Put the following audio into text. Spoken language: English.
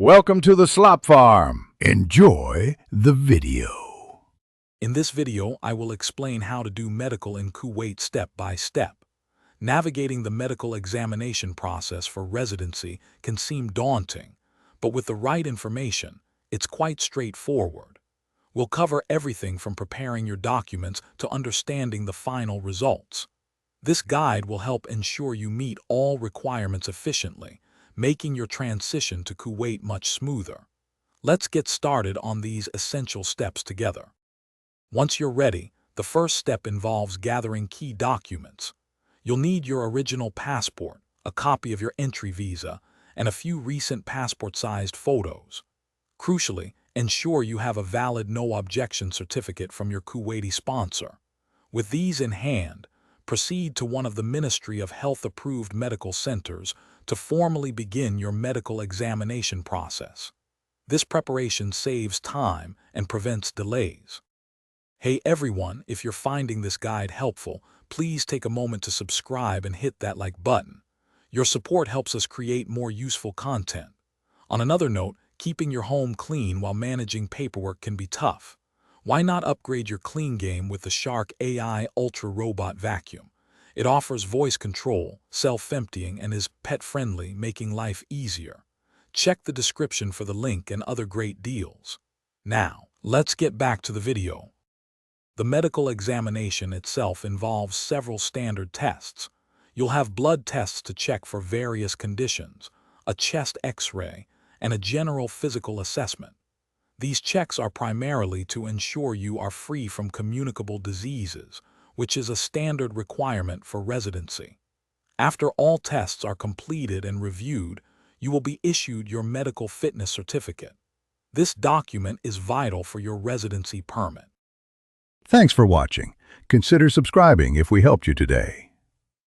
Welcome to the Slop Farm. Enjoy the video. In this video, I will explain how to do medical in Kuwait step by step. Navigating the medical examination process for residency can seem daunting, but with the right information, it's quite straightforward. We'll cover everything from preparing your documents to understanding the final results. This guide will help ensure you meet all requirements efficiently, making your transition to Kuwait much smoother. Let's get started on these essential steps together. Once you're ready, the first step involves gathering key documents. You'll need your original passport, a copy of your entry visa, and a few recent passport-sized photos. Crucially, ensure you have a valid no-objection certificate from your Kuwaiti sponsor. With these in hand, proceed to one of the Ministry of Health-approved medical centers to formally begin your medical examination process. This preparation saves time and prevents delays. Hey everyone, if you're finding this guide helpful, please take a moment to subscribe and hit that like button. Your support helps us create more useful content. On another note, keeping your home clean while managing paperwork can be tough. Why not upgrade your clean game with the Shark AI Ultra Robot Vacuum? It offers voice control, self-emptying, and is pet-friendly, making life easier. Check the description for the link and other great deals. Now, let's get back to the video. The medical examination itself involves several standard tests. You'll have blood tests to check for various conditions, a chest X-ray, and a general physical assessment. These checks are primarily to ensure you are free from communicable diseases, which is a standard requirement for residency. After all tests are completed and reviewed, you will be issued your medical fitness certificate. This document is vital for your residency permit. Thanks for watching. Consider subscribing if we helped you today.